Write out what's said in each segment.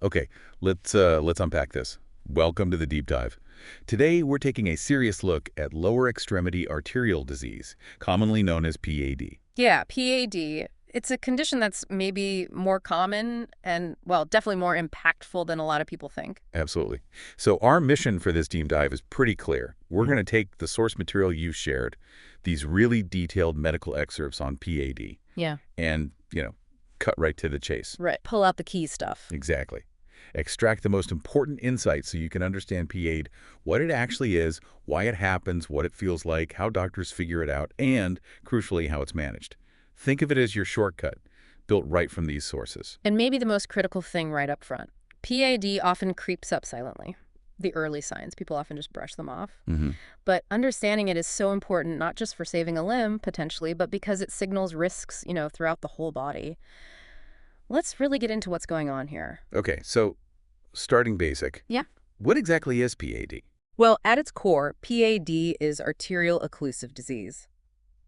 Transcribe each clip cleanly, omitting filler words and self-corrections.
Okay, let's unpack this. Welcome to the deep dive. Today, we're taking a serious look at lower extremity arterial disease, commonly known as PAD. Yeah, PAD. It's a condition that's maybe more common and, well, definitely more impactful than a lot of people think. Absolutely. So our mission for this deep dive is pretty clear. We're going to take the source material you've shared, these really detailed medical excerpts on PAD, Yeah. and, cut right to the chase. Right. Pull out the key stuff. Exactly. Extract the most important insights so you can understand PAD, what it actually is, why it happens, what it feels like, how doctors figure it out, and, crucially, how it's managed. Think of it as your shortcut, built right from these sources. And maybe the most critical thing right up front. PAD often creeps up silently. The early signs, people often just brush them off. But understanding it is so important, not just for saving a limb, potentially, but because it signals risks, throughout the whole body. Let's really get into what's going on here. Okay, so starting basic. Yeah. What exactly is PAD? Well, at its core, PAD is arterial occlusive disease.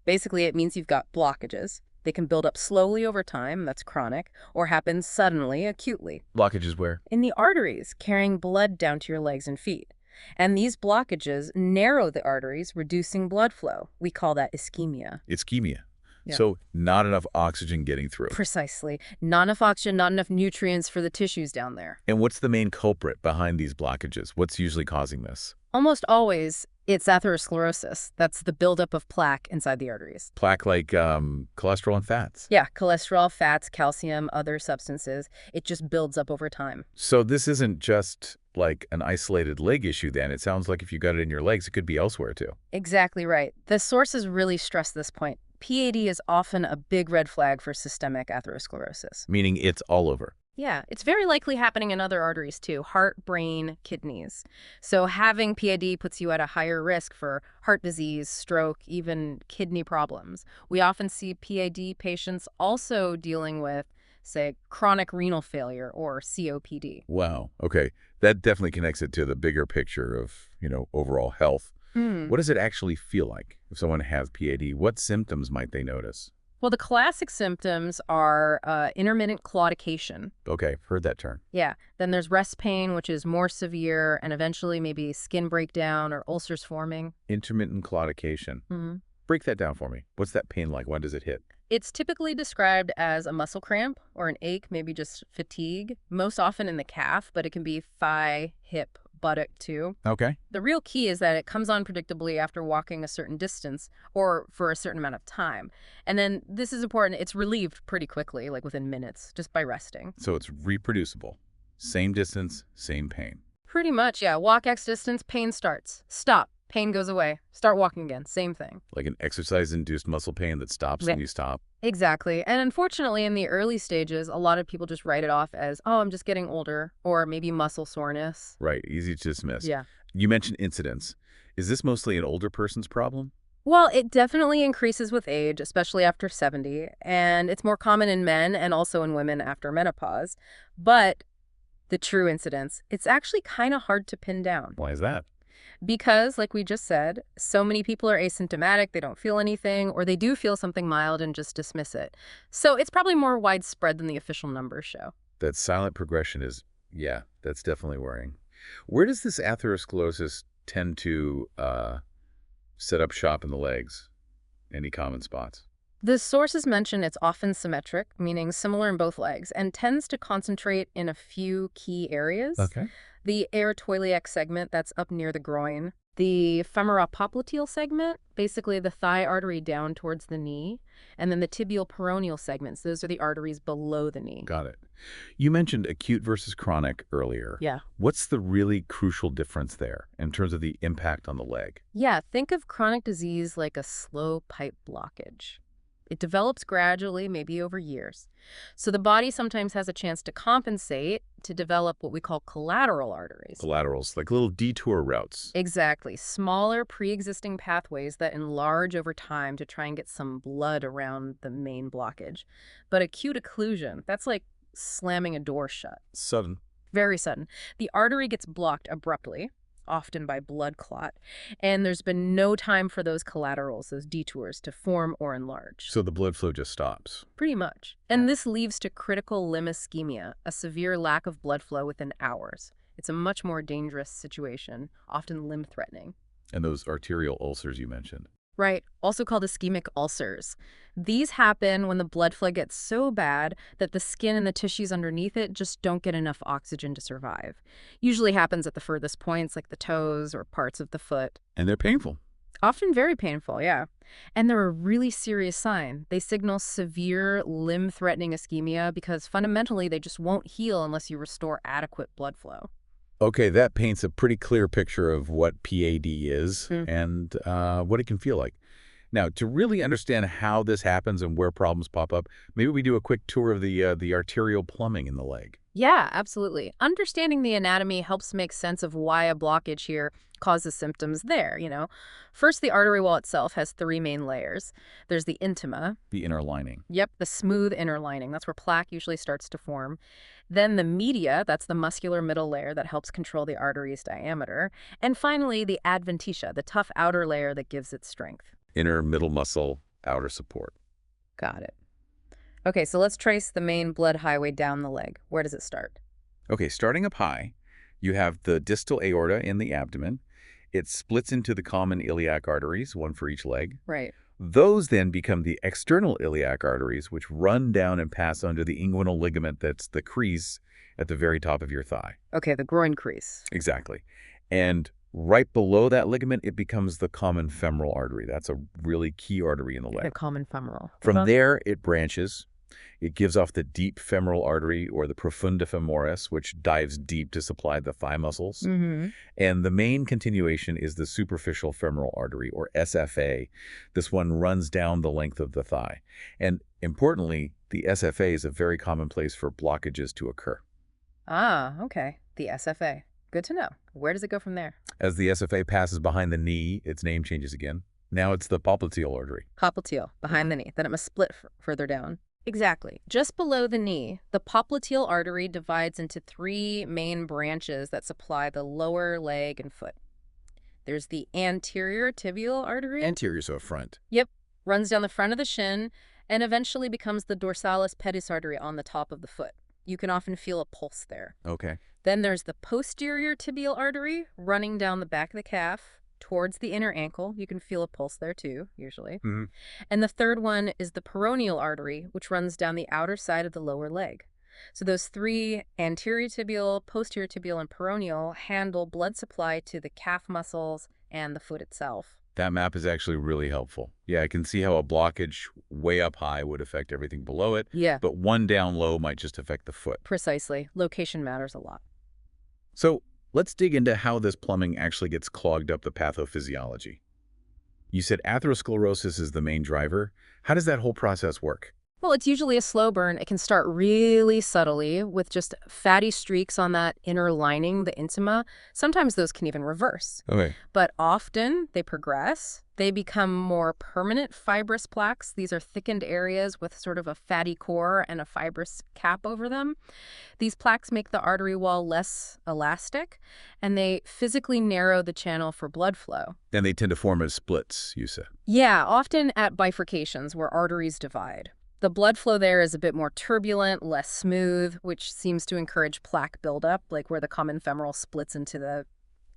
Basically, it means you've got blockages. They can build up slowly over time, that's chronic, or happen suddenly, acutely, Blockages where? in the arteries, carrying blood down to your legs and feet. And these blockages narrow the arteries, reducing blood flow. We call that ischemia. Ischemia. Yeah. So not enough oxygen getting through. Precisely. Not enough oxygen, not enough nutrients for the tissues down there. And what's the main culprit behind these blockages? What's usually causing this? Almost always, it's atherosclerosis. That's the buildup of plaque inside the arteries. Plaque like cholesterol and fats. Yeah, cholesterol, fats, calcium, other substances. It just builds up over time. So this isn't just like an isolated leg issue then. It sounds like if you got it in your legs, it could be elsewhere too. Exactly right. The sources really stress this point. PAD is often a big red flag for systemic atherosclerosis. Meaning it's all over. Yeah, it's very likely happening in other arteries too, heart, brain, kidneys. So having PAD puts you at a higher risk for heart disease, stroke, even kidney problems. We often see PAD patients also dealing with, say, chronic renal failure or COPD. Wow. Okay. That definitely connects it to the bigger picture of, overall health. What does it actually feel like if someone has PAD? What symptoms might they notice? Well, the classic symptoms are intermittent claudication. Okay, heard that term. Yeah. Then there's rest pain, which is more severe, and eventually maybe skin breakdown or ulcers forming. Intermittent claudication. Break that down for me. What's that pain like? When does it hit? It's typically described as a muscle cramp or an ache, maybe just fatigue, most often in the calf, but it can be thigh, hip, buttock too. Okay. The real key is that it comes on predictably after walking a certain distance or for a certain amount of time. And then this is important, it's relieved pretty quickly, like within minutes, just by resting. So it's reproducible. Same distance, same pain. Pretty much, yeah. Walk X distance, pain starts. Stop. Pain goes away. Start walking again. Same thing. Like an exercise-induced muscle pain that stops when you stop. Exactly. And unfortunately, in the early stages, a lot of people just write it off as, oh, I'm just getting older, or maybe muscle soreness. Right. Easy to dismiss. Yeah. You mentioned incidence. Is this mostly an older person's problem? Well, it definitely increases with age, especially after 70, and it's more common in men and also in women after menopause. But the true incidence, it's actually kind of hard to pin down. Why is that? Because, like we just said, so many people are asymptomatic, they don't feel anything, or they do feel something mild and just dismiss it. So it's probably more widespread than the official numbers show. That silent progression is, yeah, that's definitely worrying. Where does this atherosclerosis tend to set up shop in the legs? Any common spots? The sources mention it's often symmetric, meaning similar in both legs, and tends to concentrate in a few key areas. Okay. The aortoiliac segment, that's up near the groin. The femoropopliteal segment, basically the thigh artery down towards the knee. And then the tibial peroneal segments, those are the arteries below the knee. Got it. You mentioned acute versus chronic earlier. Yeah. What's the really crucial difference there in terms of the impact on the leg? Yeah, think of chronic disease like a slow pipe blockage. It develops gradually, maybe over years. So the body sometimes has a chance to compensate to develop what we call collateral arteries. Collaterals, like little detour routes. Exactly. Smaller pre-existing pathways that enlarge over time to try and get some blood around the main blockage. But acute occlusion, that's like slamming a door shut. Sudden. Very sudden. The artery gets blocked abruptly, often by blood clot. And there's been no time for those collaterals, those detours, to form or enlarge. So the blood flow just stops. Pretty much. And this leads to critical limb ischemia, a severe lack of blood flow within hours. It's a much more dangerous situation, often limb-threatening. And those arterial ulcers you mentioned. Right, also called ischemic ulcers. These happen when the blood flow gets so bad that the skin and the tissues underneath it just don't get enough oxygen to survive. Usually happens at the furthest points, like the toes or parts of the foot. And they're painful. Often very painful, yeah. And they're a really serious sign. They signal severe limb-threatening ischemia because fundamentally they just won't heal unless you restore adequate blood flow. Okay, that paints a pretty clear picture of what PAD is and what it can feel like. Now, to really understand how this happens and where problems pop up, maybe we do a quick tour of the arterial plumbing in the leg. Yeah, absolutely. Understanding the anatomy helps make sense of why a blockage here causes symptoms there. First, the artery wall itself has three main layers. There's the intima. The inner lining. Yep, the smooth inner lining. That's where plaque usually starts to form. Then the media, that's the muscular middle layer that helps control the artery's diameter. And finally, the adventitia, the tough outer layer that gives it strength. Inner middle muscle, outer support. Got it. Okay, so let's trace the main blood highway down the leg. Where does it start? Okay, starting up high, you have the distal aorta in the abdomen. It splits into the common iliac arteries, one for each leg. Right. Those then become the external iliac arteries, which run down and pass under the inguinal ligament that's the crease at the very top of your thigh. Okay, the groin crease. Exactly. And right below that ligament, it becomes the common femoral artery. That's a really key artery in the leg. The common femoral. From there, it branches. It gives off the deep femoral artery, or the profunda femoris, which dives deep to supply the thigh muscles. Mm-hmm. And the main continuation is the superficial femoral artery, or SFA. This one runs down the length of the thigh. And importantly, the SFA is a very common place for blockages to occur. Ah, okay. The SFA. Good to know. Where does it go from there? As the SFA passes behind the knee, its name changes again. Now it's the popliteal artery. Popliteal, behind the knee. Then it must split further down. Exactly. Just below the knee, the popliteal artery divides into three main branches that supply the lower leg and foot. There's the anterior tibial artery. Anterior, so front. Yep. Runs down the front of the shin and eventually becomes the dorsalis pedis artery on the top of the foot. You can often feel a pulse there. Okay. Then there's the posterior tibial artery running down the back of the calf towards the inner ankle. You can feel a pulse there too, usually. Mm-hmm. And the third one is the peroneal artery, which runs down the outer side of the lower leg. So those three, anterior tibial, posterior tibial, and peroneal, handle blood supply to the calf muscles and the foot itself. That map is actually really helpful. Yeah, I can see how a blockage way up high would affect everything below it. Yeah. But one down low might just affect the foot. Precisely. Location matters a lot. So let's dig into how this plumbing actually gets clogged up the pathophysiology. You said atherosclerosis is the main driver. How does that whole process work? Well, it's usually a slow burn. It can start really subtly with just fatty streaks on that inner lining, the intima. Sometimes those can even reverse. Okay. But often they progress. They become more permanent fibrous plaques. These are thickened areas with sort of a fatty core and a fibrous cap over them. These plaques make the artery wall less elastic, and they physically narrow the channel for blood flow. And they tend to form as splits, you said. Yeah, often at bifurcations where arteries divide. The blood flow there is a bit more turbulent, less smooth, which seems to encourage plaque buildup, like where the common femoral splits into the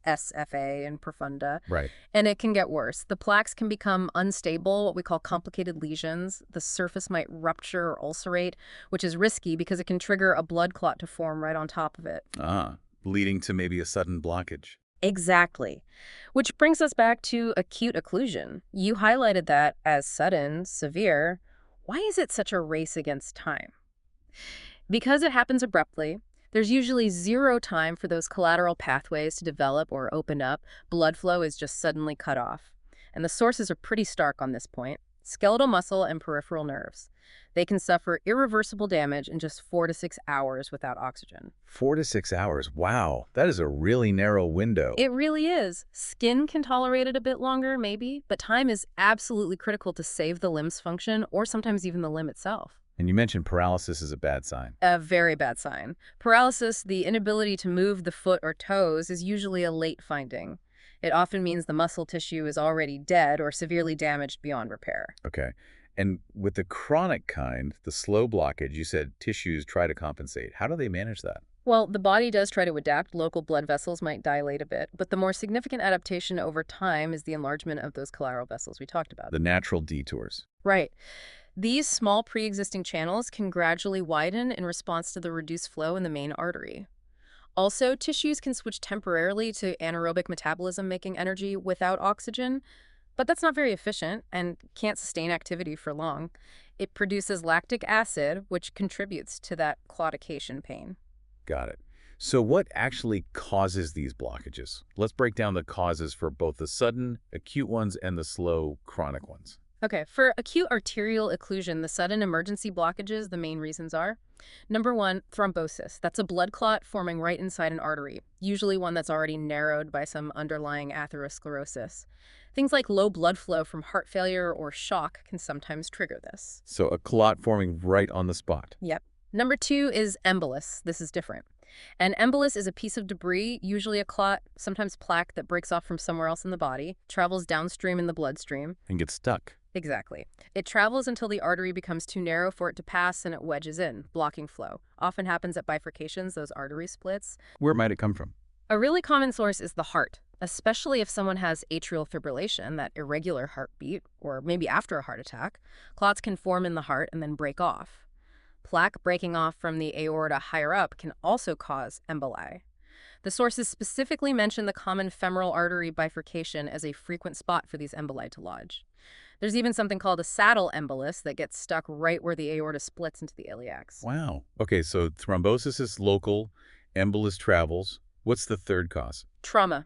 SFA and profunda. Right. And it can get worse. The plaques can become unstable, what we call complicated lesions. The surface might rupture or ulcerate, which is risky because it can trigger a blood clot to form right on top of it. Leading to maybe a sudden blockage. Exactly. Which brings us back to acute occlusion. You highlighted that as sudden, severe. Why is it such a race against time? Because it happens abruptly, there's usually zero time for those collateral pathways to develop or open up. Blood flow is just suddenly cut off. And the sources are pretty stark on this point. Skeletal muscle and peripheral nerves. They can suffer irreversible damage in just 4 to 6 hours without oxygen. 4 to 6 hours. Wow, that is a really narrow window. It really is. Skin can tolerate it a bit longer, maybe, but time is absolutely critical to save the limb's function or sometimes even the limb itself. And you mentioned paralysis is a bad sign. A very bad sign. Paralysis, the inability to move the foot or toes, is usually a late finding. It often means the muscle tissue is already dead or severely damaged beyond repair. Okay. And with the chronic kind, the slow blockage, you said tissues try to compensate. How do they manage that? Well, the body does try to adapt. Local blood vessels might dilate a bit, but the more significant adaptation over time is the enlargement of those collateral vessels we talked about. The natural detours. Right. These small pre-existing channels can gradually widen in response to the reduced flow in the main artery. Also, tissues can switch temporarily to anaerobic metabolism, making energy without oxygen, but that's not very efficient and can't sustain activity for long. It produces lactic acid, which contributes to that claudication pain. Got it. So what actually causes these blockages? Let's break down the causes for both the sudden, acute ones and the slow, chronic ones. Okay, for acute arterial occlusion, the sudden emergency blockages, the main reasons are: number one, thrombosis. That's a blood clot forming right inside an artery, usually one that's already narrowed by some underlying atherosclerosis. Things like low blood flow from heart failure or shock can sometimes trigger this. So a clot forming right on the spot. Yep. Number two is embolus. This is different. An embolus is a piece of debris, usually a clot, sometimes plaque, that breaks off from somewhere else in the body, travels downstream in the bloodstream. And gets stuck. Exactly. It travels until the artery becomes too narrow for it to pass and it wedges in, blocking flow. Often happens at bifurcations, those artery splits. Where might it come from? A really common source is the heart, especially if someone has atrial fibrillation, that irregular heartbeat, or maybe after a heart attack. Clots can form in the heart and then break off. Plaque breaking off from the aorta higher up can also cause emboli. The sources specifically mention the common femoral artery bifurcation as a frequent spot for these emboli to lodge. There's even something called a saddle embolus that gets stuck right where the aorta splits into the iliacs. Wow. Okay, so thrombosis is local, embolus travels. What's the third cause? Trauma.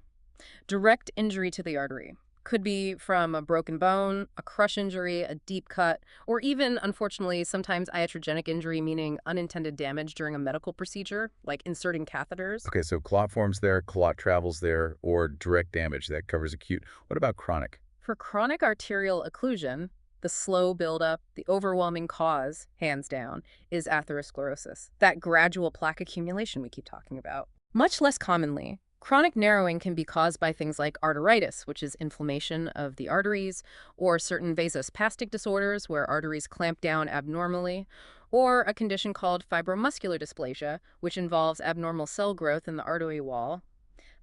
Direct injury to the artery. Could be from a broken bone, a crush injury, a deep cut, or even, unfortunately, sometimes iatrogenic injury, meaning unintended damage during a medical procedure, like inserting catheters. Okay, so clot forms there, clot travels there, or direct damage. That covers acute. What about chronic? For chronic arterial occlusion, the slow buildup, the overwhelming cause, hands down, is atherosclerosis, that gradual plaque accumulation we keep talking about. Much less commonly, chronic narrowing can be caused by things like arteritis, which is inflammation of the arteries, or certain vasospastic disorders where arteries clamp down abnormally, or a condition called fibromuscular dysplasia, which involves abnormal cell growth in the artery wall.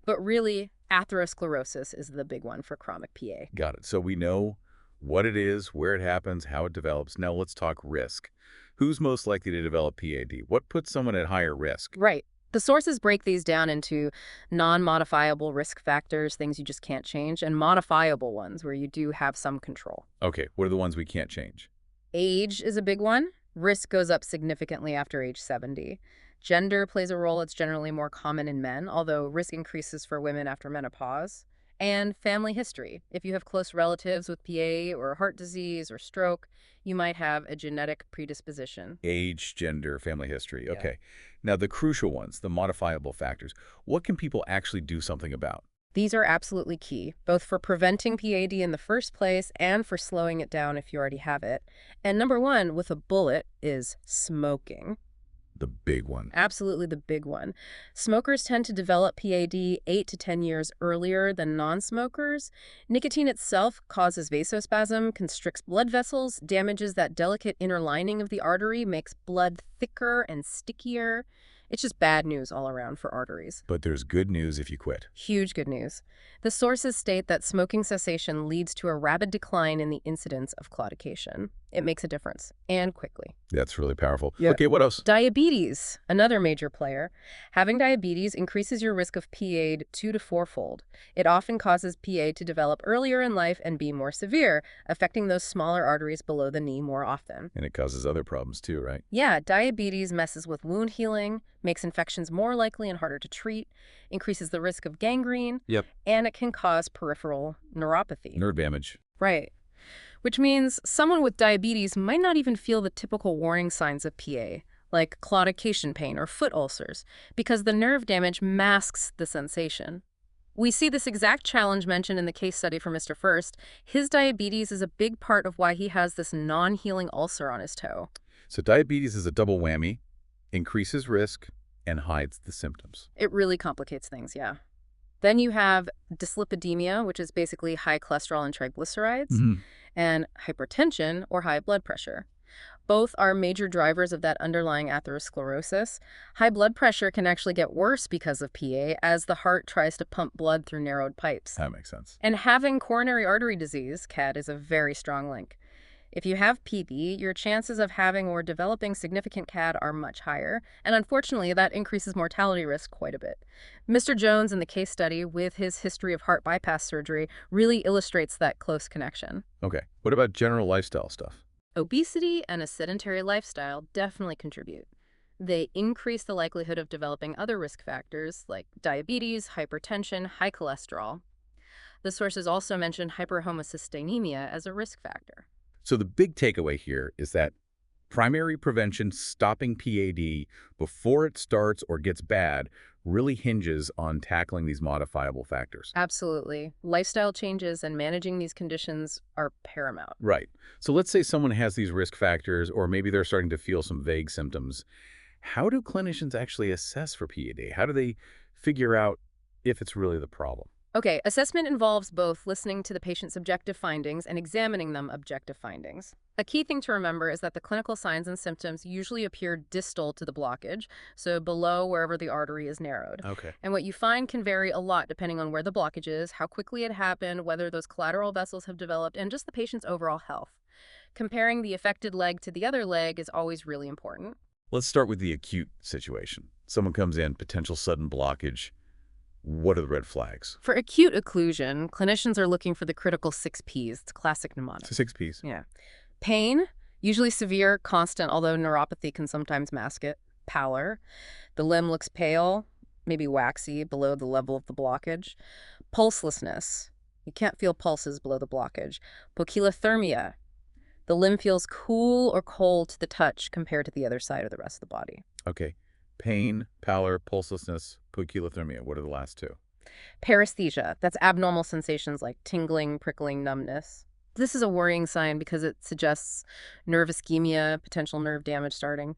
But really, atherosclerosis is the big one for chronic PA. Got it. So we know what it is, where it happens, how it develops. Now let's talk risk. Who's most likely to develop PAD? What puts someone at higher risk? Right. The sources break these down into non-modifiable risk factors, things you just can't change, and modifiable ones where you do have some control. Okay, what are the ones we can't change? Age is a big one. Risk goes up significantly after age 70. Gender plays a role. It's generally more common in men, although risk increases for women after menopause. And family history. If you have close relatives with PA or heart disease or stroke, you might have a genetic predisposition. Age, gender, family history. Yeah. Okay. Now the crucial ones, the modifiable factors. What can people actually do something about? These are absolutely key, both for preventing PAD in the first place and for slowing it down if you already have it. And number one, with a bullet, is smoking. The big one. Absolutely the big one. Smokers tend to develop PAD 8 to 10 years earlier than non-smokers. Nicotine itself causes vasospasm, constricts blood vessels, damages that delicate inner lining of the artery, makes blood thicker and stickier. It's just bad news all around for arteries. But there's good news if you quit. Huge good news. The sources state that smoking cessation leads to a rapid decline in the incidence of claudication. It makes a difference, and quickly. That's really powerful. Yeah. Okay, what else? Diabetes, another major player. Having diabetes increases your risk of PAD 2 to 4-fold. It often causes PA to develop earlier in life and be more severe, affecting those smaller arteries below the knee more often. And it causes other problems too, right? Yeah, diabetes messes with wound healing, makes infections more likely and harder to treat, increases the risk of gangrene, and it can cause peripheral neuropathy. Nerve damage. Right. Which means someone with diabetes might not even feel the typical warning signs of PA, like claudication pain or foot ulcers, because the nerve damage masks the sensation. We see this exact challenge mentioned in the case study for Mr. First. His diabetes is a big part of why he has this non-healing ulcer on his toe. So diabetes is a double whammy, increases risk, and hides the symptoms. It really complicates things, yeah. Then you have dyslipidemia, which is basically high cholesterol and triglycerides, Mhm. and hypertension or high blood pressure. Both are major drivers of that underlying atherosclerosis. High blood pressure can actually get worse because of PA as the heart tries to pump blood through narrowed pipes. That makes sense. And having coronary artery disease, CAD, is a very strong link. If you have PB, your chances of having or developing significant CAD are much higher, and unfortunately, that increases mortality risk quite a bit. Mr. Jones, in the case study, with his history of heart bypass surgery, really illustrates that close connection. Okay. What about general lifestyle stuff? Obesity and a sedentary lifestyle definitely contribute. They increase the likelihood of developing other risk factors like diabetes, hypertension, high cholesterol. The sources also mention hyperhomocystinemia as a risk factor. So the big takeaway here is that primary prevention, stopping PAD before it starts or gets bad, really hinges on tackling these modifiable factors. Absolutely. Lifestyle changes and managing these conditions are paramount. Right. So let's say someone has these risk factors, or maybe they're starting to feel some vague symptoms. How do clinicians actually assess for PAD? How do they figure out if it's really the problem? Okay, assessment involves both listening to the patient's subjective findings and examining them objective findings. A key thing to remember is that the clinical signs and symptoms usually appear distal to the blockage, so below wherever the artery is narrowed. Okay. And what you find can vary a lot depending on where the blockage is, how quickly it happened, whether those collateral vessels have developed, and just the patient's overall health. Comparing the affected leg to the other leg is always really important. Let's start with the acute situation. Someone comes in, potential sudden blockage. What are the red flags? For acute occlusion, clinicians are looking for the critical 6 Ps. It's classic mnemonic. So 6 Ps. Yeah. Pain, usually severe, constant, although neuropathy can sometimes mask it. Pallor. The limb looks pale, maybe waxy, below the level of the blockage. Pulselessness. You can't feel pulses below the blockage. Poikilothermia. The limb feels cool or cold to the touch compared to the other side of the rest of the body. Okay. Pain, pallor, pulselessness, poikilothermia. What are the last two? Paresthesia. That's abnormal sensations like tingling, prickling, numbness. This is a worrying sign because it suggests nerve ischemia, potential nerve damage starting.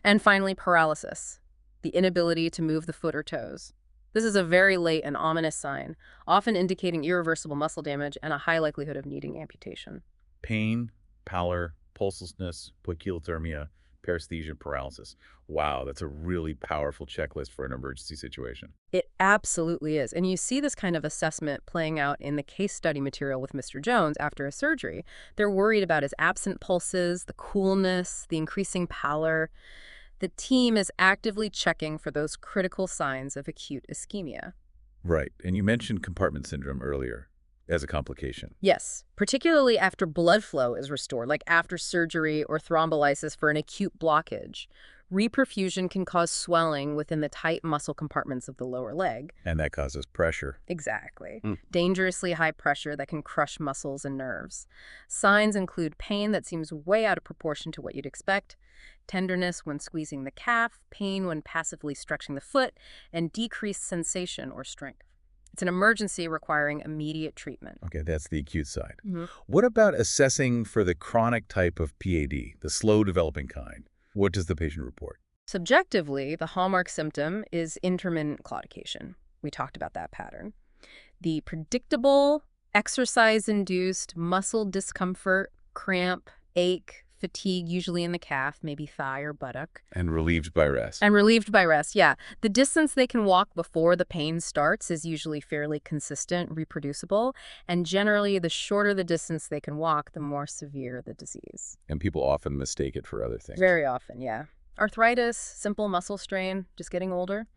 And finally, paralysis, the inability to move the foot or toes. This is a very late and ominous sign, often indicating irreversible muscle damage and a high likelihood of needing amputation. Pain, pallor, pulselessness, poikilothermia, paresthesia, paralysis. Wow, that's a really powerful checklist for an emergency situation. It absolutely is. And you see this kind of assessment playing out in the case study material with Mr. Jones after a surgery. They're worried about his absent pulses, the coolness, the increasing pallor. The team is actively checking for those critical signs of acute ischemia. Right. And you mentioned compartment syndrome earlier as a complication. Yes, particularly after blood flow is restored, like after surgery or thrombolysis for an acute blockage. Reperfusion can cause swelling within the tight muscle compartments of the lower leg. And that causes pressure. Exactly. Mm. Dangerously high pressure that can crush muscles and nerves. Signs include pain that seems way out of proportion to what you'd expect, tenderness when squeezing the calf, pain when passively stretching the foot, and decreased sensation or strength. It's an emergency requiring immediate treatment. Okay, that's the acute side. Mm-hmm. What about assessing for the chronic type of PAD, the slow developing kind? What does the patient report? Subjectively, the hallmark symptom is intermittent claudication. We talked about that pattern. The predictable, exercise-induced muscle discomfort, cramp, ache, fatigue, usually in the calf, maybe thigh or buttock. And relieved by rest. And relieved by rest, yeah. The distance they can walk before the pain starts is usually fairly consistent, reproducible, and generally the shorter the distance they can walk, the more severe the disease. And people often mistake it for other things. Very often, yeah. Arthritis, simple muscle strain, just getting older.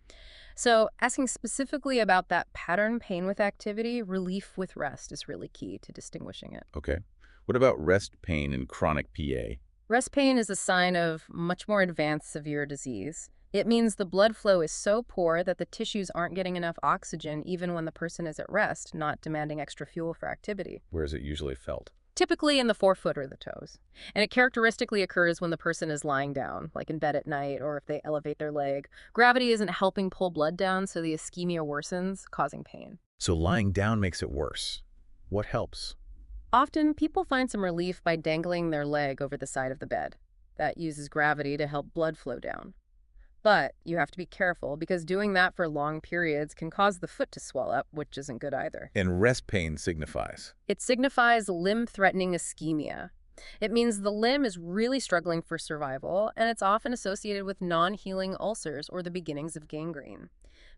So asking specifically about that pattern pain with activity, relief with rest is really key to distinguishing it. Okay. What about rest pain and chronic PA? Rest pain is a sign of much more advanced severe disease. It means the blood flow is so poor that the tissues aren't getting enough oxygen even when the person is at rest, not demanding extra fuel for activity. Where is it usually felt? Typically in the forefoot or the toes. And it characteristically occurs when the person is lying down, like in bed at night, or if they elevate their leg. Gravity isn't helping pull blood down, so the ischemia worsens, causing pain. So lying down makes it worse. What helps? Often, people find some relief by dangling their leg over the side of the bed. that uses gravity to help blood flow down. But you have to be careful because doing that for long periods can cause the foot to swell up, which isn't good either. And rest pain signifies. It signifies limb-threatening ischemia. It means the limb is really struggling for survival, and it's often associated with non-healing ulcers or the beginnings of gangrene.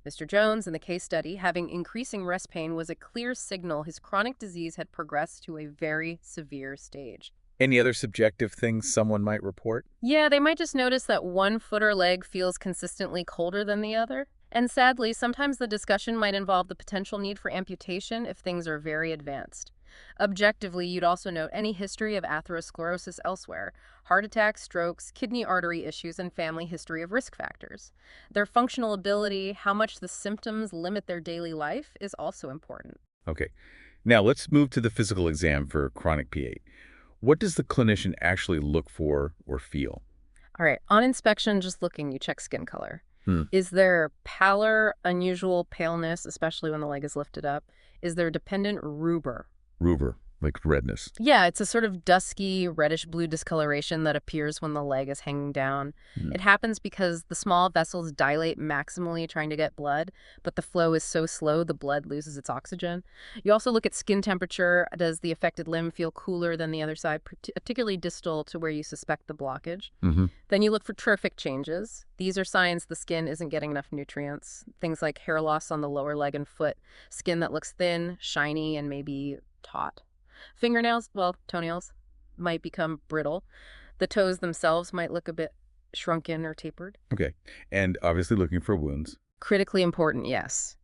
Mr. Jones, in the case study, having increasing rest pain was a clear signal his chronic disease had progressed to a very severe stage. Any other subjective things someone might report? Yeah, they might just notice that one foot or leg feels consistently colder than the other. And sadly, sometimes the discussion might involve the potential need for amputation if things are very advanced. Objectively, you'd also note any history of atherosclerosis elsewhere, heart attacks, strokes, kidney artery issues, and family history of risk factors. Their functional ability, how much the symptoms limit their daily life, is also important. Okay. Now let's move to the physical exam for chronic P8. What does the clinician actually look for or feel? All right, on inspection, just looking, you check skin color. Hmm. Is there pallor, unusual paleness, especially when the leg is lifted up? Is there dependent rubor? Rubor, like redness. Yeah, it's a sort of dusky, reddish-blue discoloration that appears when the leg is hanging down. Hmm. It happens because the small vessels dilate maximally trying to get blood, but the flow is so slow the blood loses its oxygen. You also look at skin temperature. Does the affected limb feel cooler than the other side, particularly distal to where you suspect the blockage? Mm-hmm. Then you look for trophic changes. These are signs the skin isn't getting enough nutrients. Things like hair loss on the lower leg and foot, skin that looks thin, shiny, and maybe taut. Fingernails, well, toenails, might become brittle. The toes themselves might look a bit shrunken or tapered. Okay. And obviously looking for wounds. Critically important, yes.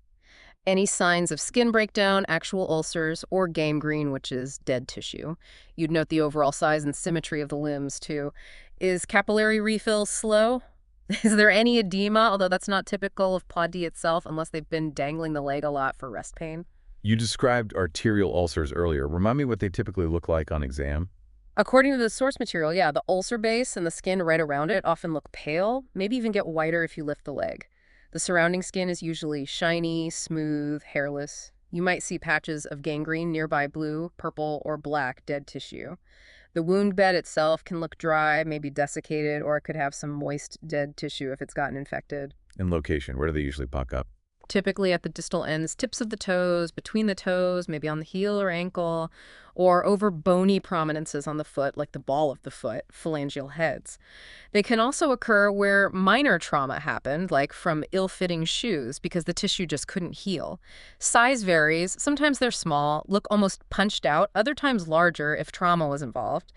Any signs of skin breakdown, actual ulcers, or gangrene, which is dead tissue. You'd note the overall size and symmetry of the limbs, too. Is capillary refill slow? Is there any edema, although that's not typical of Pod D itself unless they've been dangling the leg a lot for rest pain? You described arterial ulcers earlier. Remind me what they typically look like on exam. According to the source material, yeah, the ulcer base and the skin right around it often look pale, maybe even get whiter if you lift the leg. The surrounding skin is usually shiny, smooth, hairless. You might see patches of gangrene nearby blue, purple, or black dead tissue. The wound bed itself can look dry, maybe desiccated, or it could have some moist dead tissue if it's gotten infected. And location, where do they usually pop up? Typically at the distal ends, tips of the toes, between the toes, maybe on the heel or ankle, or over bony prominences on the foot, like the ball of the foot, phalangeal heads. They can also occur where minor trauma happened, like from ill-fitting shoes, because the tissue just couldn't heal. Size varies. Sometimes they're small, look almost punched out, other times larger if trauma was involved.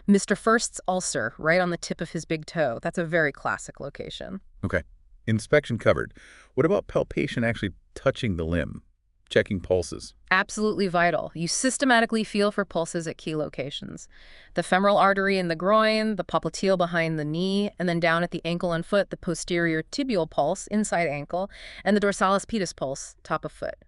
Mr. First's ulcer, right on the tip of his big toe, that's a very classic location. Okay. Inspection covered. What about palpation actually touching the limb? Checking pulses. Absolutely vital. You systematically feel for pulses at key locations. The femoral artery in the groin, the popliteal behind the knee, and then down at the ankle and foot, the posterior tibial pulse, inside ankle, and the dorsalis pedis pulse, top of foot.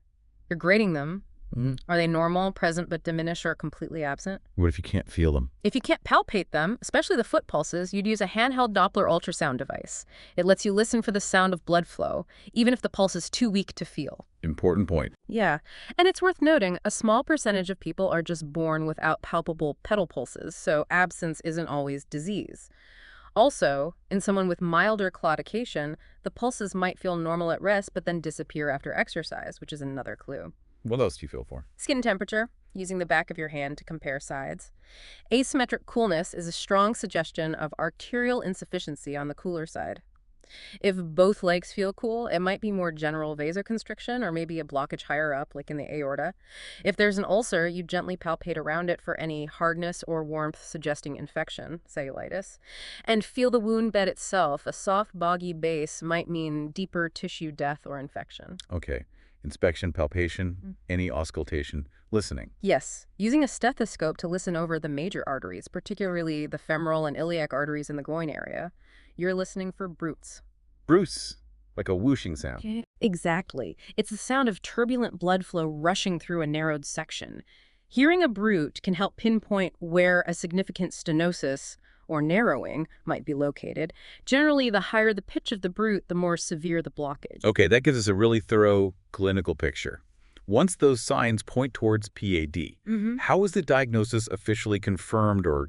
You're grading them. Mm-hmm. Are they normal, present but diminished, or completely absent? What if you can't feel them? If you can't palpate them, especially the foot pulses, you'd use a handheld Doppler ultrasound device. It lets you listen for the sound of blood flow, even if the pulse is too weak to feel. Important point. Yeah, and it's worth noting, a small percentage of people are just born without palpable pedal pulses, so absence isn't always disease. Also, in someone with milder claudication, the pulses might feel normal at rest but then disappear after exercise, which is another clue. What else do you feel for? Skin temperature, using the back of your hand to compare sides. Asymmetric coolness is a strong suggestion of arterial insufficiency on the cooler side. If both legs feel cool, it might be more general vasoconstriction or maybe a blockage higher up, like in the aorta. If there's an ulcer, you gently palpate around it for any hardness or warmth suggesting infection, cellulitis. And feel the wound bed itself. A soft, boggy base might mean deeper tissue death or infection. Okay. Inspection, palpation, any auscultation, listening. Yes, using a stethoscope to listen over the major arteries, particularly the femoral and iliac arteries in the groin area. You're listening for bruits. Bruce, like a whooshing sound. Exactly. It's the sound of turbulent blood flow rushing through a narrowed section. Hearing a bruit can help pinpoint where a significant stenosis or narrowing might be located. Generally, the higher the pitch of the bruit, the more severe the blockage. Okay, that gives us a really thorough clinical picture. Once those signs point towards PAD, how is the diagnosis officially confirmed or,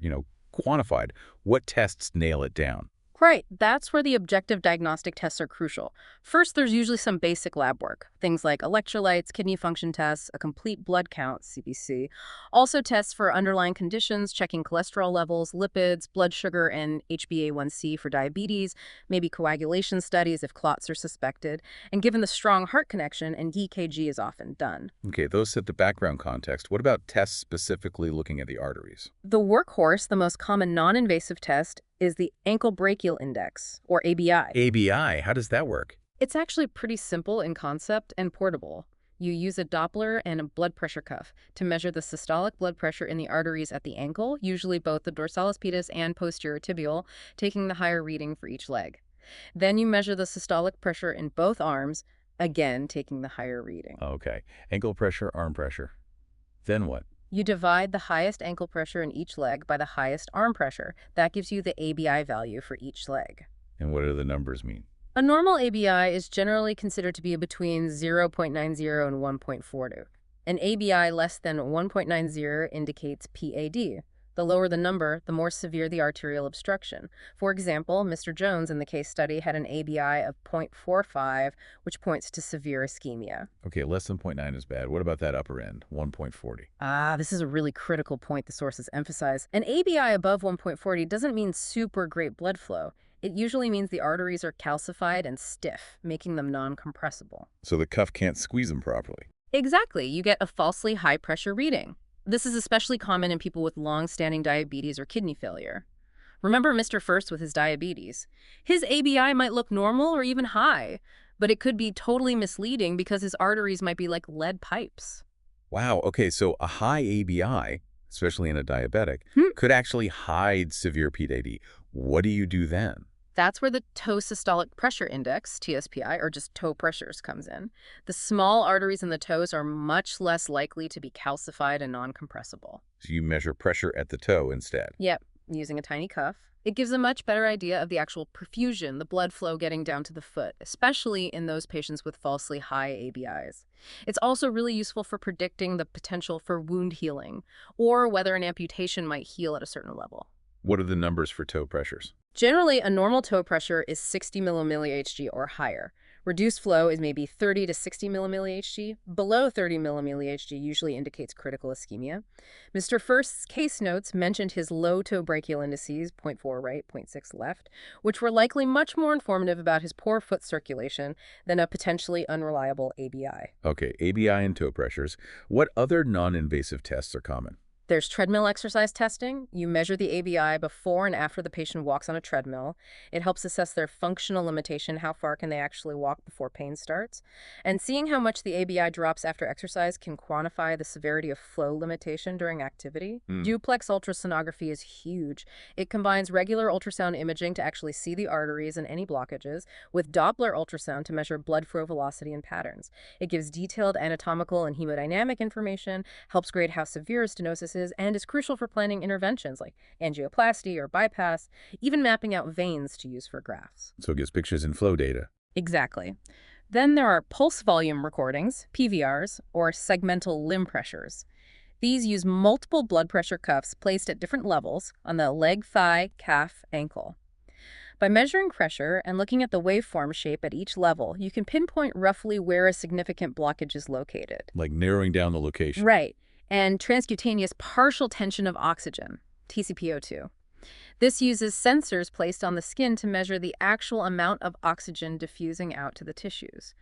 quantified. What tests nail it down? Right, that's where the objective diagnostic tests are crucial. First, there's usually some basic lab work, things like electrolytes, kidney function tests, a complete blood count, CBC. Also tests for underlying conditions, checking cholesterol levels, lipids, blood sugar, and HbA1c for diabetes, maybe coagulation studies if clots are suspected, and given the strong heart connection, an EKG is often done. Okay, those set the background context. What about tests specifically looking at the arteries? The workhorse, the most common non-invasive test, is the ankle brachial index, or ABI. ABI, how does that work? It's actually pretty simple in concept and portable. You use a Doppler and a blood pressure cuff to measure the systolic blood pressure in the arteries at the ankle, usually both the dorsalis pedis and posterior tibial, taking the higher reading for each leg. Then you measure the systolic pressure in both arms, again taking the higher reading. Okay, ankle pressure, arm pressure. Then what? You divide the highest ankle pressure in each leg by the highest arm pressure. That gives you the ABI value for each leg. And what do the numbers mean? A normal ABI is generally considered to be between 0.90 and 1.42. An ABI less than 1.90 indicates PAD. The lower the number, the more severe the arterial obstruction. For example, Mr. Jones in the case study had an ABI of 0.45, which points to severe ischemia. Okay, less than 0.9 is bad. What about that upper end, 1.40? This is a really critical point the sources emphasize. An ABI above 1.40 doesn't mean super great blood flow. It usually means the arteries are calcified and stiff, making them non-compressible. So the cuff can't squeeze them properly. Exactly. You get a falsely high-pressure reading. This is especially common in people with long-standing diabetes or kidney failure. Remember Mr. First with his diabetes. His ABI might look normal or even high, but it could be totally misleading because his arteries might be like lead pipes. Wow, okay, so a high ABI, especially in a diabetic, could actually hide severe PAD. What do you do then? That's where the toe systolic pressure index, TSPI, or just toe pressures, comes in. The small arteries in the toes are much less likely to be calcified and non-compressible. So you measure pressure at the toe instead. Yep, using a tiny cuff. It gives a much better idea of the actual perfusion, the blood flow getting down to the foot, especially in those patients with falsely high ABIs. It's also really useful for predicting the potential for wound healing, or whether an amputation might heal at a certain level. What are the numbers for toe pressures? Generally, a normal toe pressure is 60 mmHg or higher. Reduced flow is maybe 30 to 60 mmHg. Below 30 mmHg usually indicates critical ischemia. Mr. First's case notes mentioned his low toe brachial indices, 0.4 right, 0.6 left, which were likely much more informative about his poor foot circulation than a potentially unreliable ABI. Okay, ABI and toe pressures. What other non-invasive tests are common? There's treadmill exercise testing. You measure the ABI before and after the patient walks on a treadmill. It helps assess their functional limitation, how far can they actually walk before pain starts. And seeing how much the ABI drops after exercise can quantify the severity of flow limitation during activity. Duplex ultrasonography is huge. It combines regular ultrasound imaging to actually see the arteries and any blockages with Doppler ultrasound to measure blood flow velocity and patterns. It gives detailed anatomical and hemodynamic information, helps grade how severe stenosis is, and is crucial for planning interventions like angioplasty or bypass, even mapping out veins to use for grafts. So it gives pictures and flow data. Exactly. Then there are pulse volume recordings, PVRs, or segmental limb pressures. These use multiple blood pressure cuffs placed at different levels on the leg, thigh, calf, ankle. By measuring pressure and looking at the waveform shape at each level, you can pinpoint roughly where a significant blockage is located. Like narrowing down the location. Right. And transcutaneous partial tension of oxygen, TCPO2. This uses sensors placed on the skin to measure the actual amount of oxygen diffusing out to the tissues.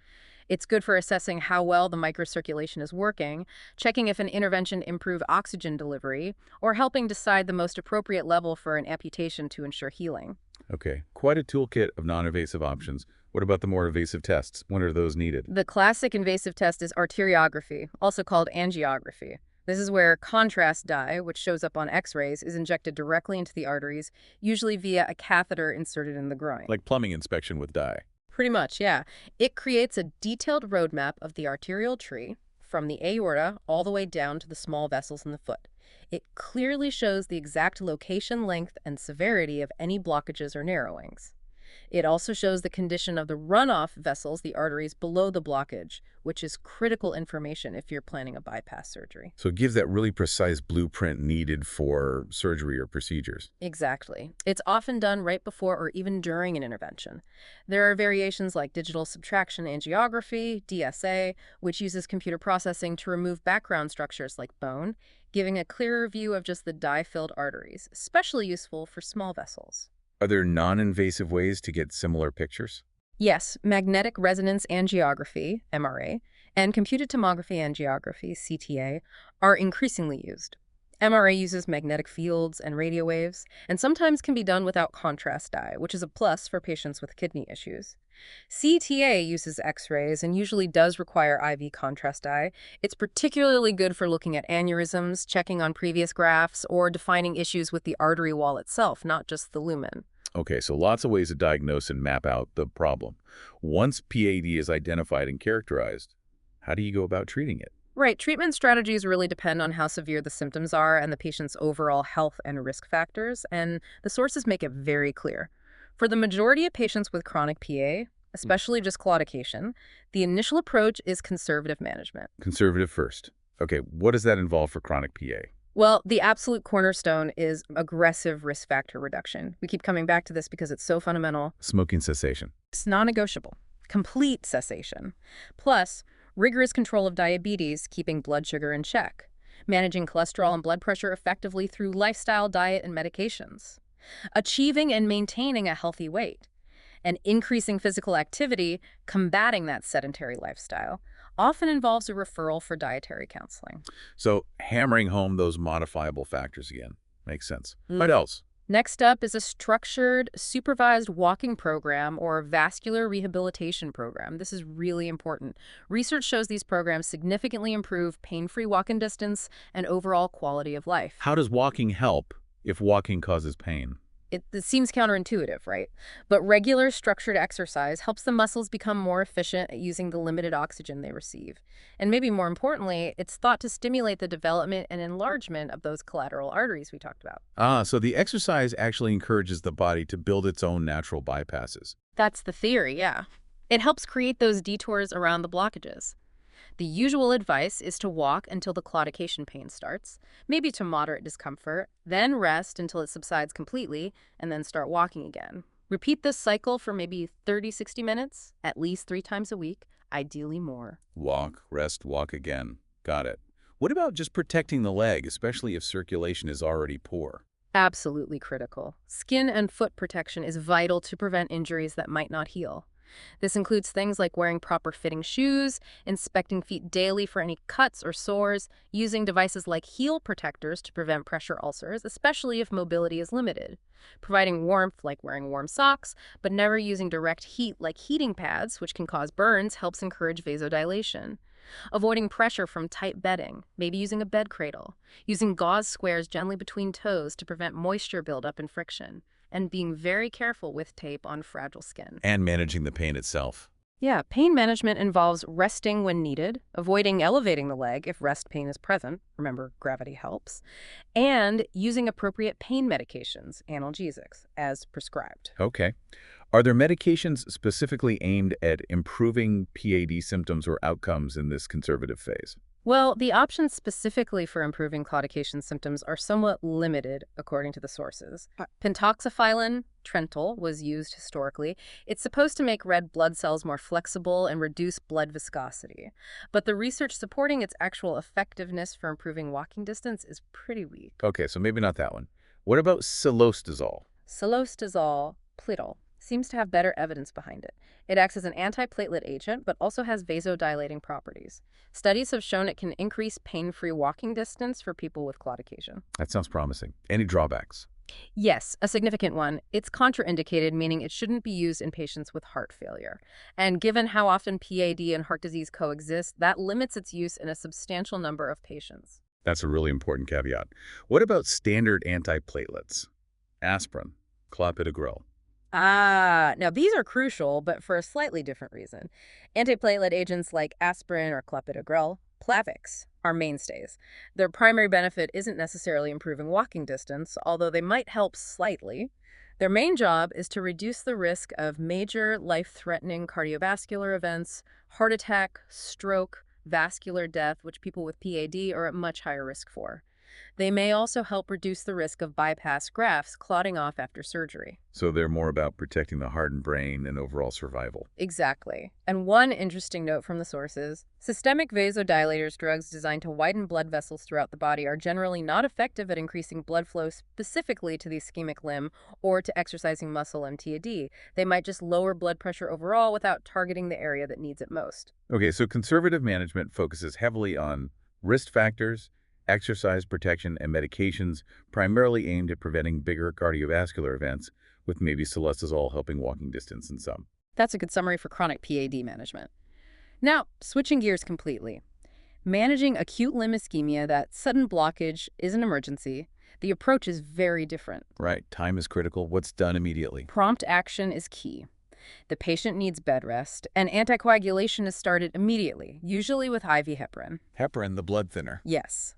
It's good for assessing how well the microcirculation is working, checking if an intervention improved oxygen delivery, or helping decide the most appropriate level for an amputation to ensure healing. Okay, quite a toolkit of non-invasive options. What about the more invasive tests? When are those needed? The classic invasive test is arteriography, also called angiography. This is where contrast dye, which shows up on x-rays, is injected directly into the arteries, usually via a catheter inserted in the groin. Like plumbing inspection with dye. Pretty much, yeah. It creates a detailed roadmap of the arterial tree, from the aorta all the way down to the small vessels in the foot. It clearly shows the exact location, length, and severity of any blockages or narrowings. It also shows the condition of the runoff vessels, the arteries below the blockage, which is critical information if you're planning a bypass surgery. So it gives that really precise blueprint needed for surgery or procedures. Exactly. It's often done right before or even during an intervention. There are variations like digital subtraction angiography, DSA, which uses computer processing to remove background structures like bone, giving a clearer view of just the dye-filled arteries, especially useful for small vessels. Are there non-invasive ways to get similar pictures? Yes, magnetic resonance angiography, MRA, and computed tomography angiography, CTA, are increasingly used. MRA uses magnetic fields and radio waves, and sometimes can be done without contrast dye, which is a plus for patients with kidney issues. CTA uses X-rays and usually does require IV contrast dye. It's particularly good for looking at aneurysms, checking on previous grafts, or defining issues with the artery wall itself, not just the lumen. Okay, so lots of ways to diagnose and map out the problem. Once PAD is identified and characterized, how do you go about treating it? Right, treatment strategies really depend on how severe the symptoms are and the patient's overall health and risk factors, and the sources make it very clear. For the majority of patients with chronic PA, especially just claudication, the initial approach is conservative management. Conservative first. Okay, what does that involve for chronic PA? Well, the absolute cornerstone is aggressive risk factor reduction. We keep coming back to this because it's so fundamental. Smoking cessation. It's non-negotiable. Complete cessation. Plus, rigorous control of diabetes, keeping blood sugar in check. Managing cholesterol and blood pressure effectively through lifestyle, diet, and medications. Achieving and maintaining a healthy weight. And increasing physical activity, combating that sedentary lifestyle, often involves a referral for dietary counseling. So hammering home those modifiable factors again. Makes sense. What else? Next up is a structured, supervised walking program or vascular rehabilitation program. This is really important. Research shows these programs significantly improve pain-free walking distance and overall quality of life. How does walking help if walking causes pain? It seems counterintuitive, right? But regular structured exercise helps the muscles become more efficient at using the limited oxygen they receive. And maybe more importantly, it's thought to stimulate the development and enlargement of those collateral arteries we talked about. So the exercise actually encourages the body to build its own natural bypasses. That's the theory, yeah. It helps create those detours around the blockages. The usual advice is to walk until the claudication pain starts, maybe to moderate discomfort, then rest until it subsides completely, and then start walking again. Repeat this cycle for maybe 30-60 minutes, at least 3 times a week, ideally more. Walk, rest, walk again. Got it. What about just protecting the leg, especially if circulation is already poor? Absolutely critical. Skin and foot protection is vital to prevent injuries that might not heal. This includes things like wearing proper fitting shoes, inspecting feet daily for any cuts or sores, using devices like heel protectors to prevent pressure ulcers, especially if mobility is limited, providing warmth like wearing warm socks, but never using direct heat like heating pads, which can cause burns, helps encourage vasodilation. Avoiding pressure from tight bedding, maybe using a bed cradle, using gauze squares gently between toes to prevent moisture buildup and friction, and being very careful with tape on fragile skin. And managing the pain itself. Yeah, pain management involves resting when needed, avoiding elevating the leg if rest pain is present, remember gravity helps, and using appropriate pain medications, analgesics, as prescribed. Okay. Are there medications specifically aimed at improving PAD symptoms or outcomes in this conservative phase? Well, the options specifically for improving claudication symptoms are somewhat limited, according to the sources. Pentoxifylline, Trental, was used historically. It's supposed to make red blood cells more flexible and reduce blood viscosity. But the research supporting its actual effectiveness for improving walking distance is pretty weak. Okay, so maybe not that one. What about Cilostazol? Cilostazol, Plitol, seems to have better evidence behind it. It acts as an antiplatelet agent, but also has vasodilating properties. Studies have shown it can increase pain-free walking distance for people with claudication. That sounds promising. Any drawbacks? Yes, a significant one. It's contraindicated, meaning it shouldn't be used in patients with heart failure. And given how often PAD and heart disease coexist, that limits its use in a substantial number of patients. That's a really important caveat. What about standard antiplatelets? Aspirin, clopidogrel. Now these are crucial, but for a slightly different reason. Antiplatelet agents like aspirin or clopidogrel, Plavix, are mainstays. Their primary benefit isn't necessarily improving walking distance, although they might help slightly. Their main job is to reduce the risk of major life-threatening cardiovascular events, heart attack, stroke, vascular death, which people with PAD are at much higher risk for. They may also help reduce the risk of bypass grafts clotting off after surgery. So they're more about protecting the heart and brain and overall survival. Exactly. And one interesting note from the sources, systemic vasodilators, drugs designed to widen blood vessels throughout the body, are generally not effective at increasing blood flow specifically to the ischemic limb or to exercising muscle and TAD. They might just lower blood pressure overall without targeting the area that needs it most. Okay, so conservative management focuses heavily on risk factors, exercise protection, and medications primarily aimed at preventing bigger cardiovascular events, with maybe Cilostazol helping walking distance in some. That's a good summary for chronic PAD management. Now, switching gears completely. Managing acute limb ischemia, that sudden blockage, is an emergency. The approach is very different. Right, time is critical. What's done immediately? Prompt action is key. The patient needs bed rest, and anticoagulation is started immediately, usually with IV heparin. Heparin, the blood thinner. Yes.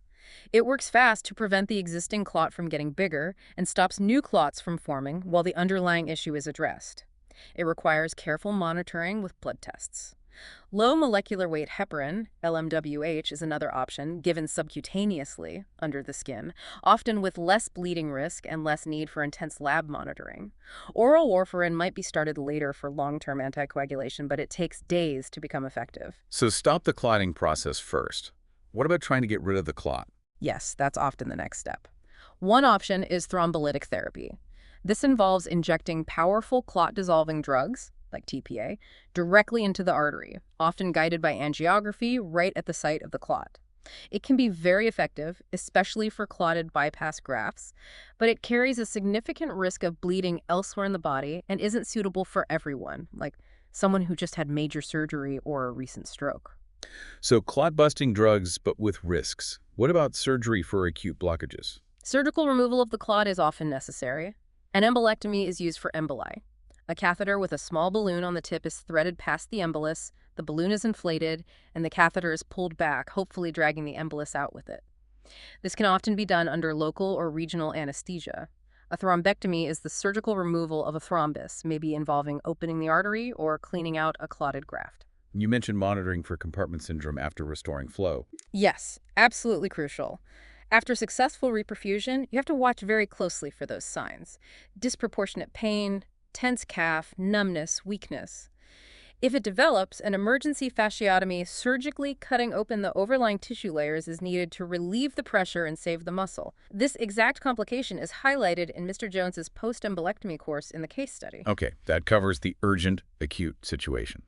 It works fast to prevent the existing clot from getting bigger and stops new clots from forming while the underlying issue is addressed. It requires careful monitoring with blood tests. Low molecular weight heparin, LMWH, is another option, given subcutaneously under the skin, often with less bleeding risk and less need for intense lab monitoring. Oral warfarin might be started later for long-term anticoagulation, but it takes days to become effective. So stop the clotting process first. What about trying to get rid of the clot? Yes, that's often the next step. One option is thrombolytic therapy. This involves injecting powerful clot-dissolving drugs, like TPA, directly into the artery, often guided by angiography right at the site of the clot. It can be very effective, especially for clotted bypass grafts, but it carries a significant risk of bleeding elsewhere in the body and isn't suitable for everyone, like someone who just had major surgery or a recent stroke. So clot-busting drugs, but with risks. What about surgery for acute blockages? Surgical removal of the clot is often necessary. An embolectomy is used for emboli. A catheter with a small balloon on the tip is threaded past the embolus, the balloon is inflated, and the catheter is pulled back, hopefully dragging the embolus out with it. This can often be done under local or regional anesthesia. A thrombectomy is the surgical removal of a thrombus, maybe involving opening the artery or cleaning out a clotted graft. You mentioned monitoring for compartment syndrome after restoring flow. Yes, absolutely crucial. After successful reperfusion, you have to watch very closely for those signs. Disproportionate pain, tense calf, numbness, weakness. If it develops, an emergency fasciotomy, surgically cutting open the overlying tissue layers, is needed to relieve the pressure and save the muscle. This exact complication is highlighted in Mr. Jones's post-embolectomy course in the case study. Okay, that covers the urgent, acute situation.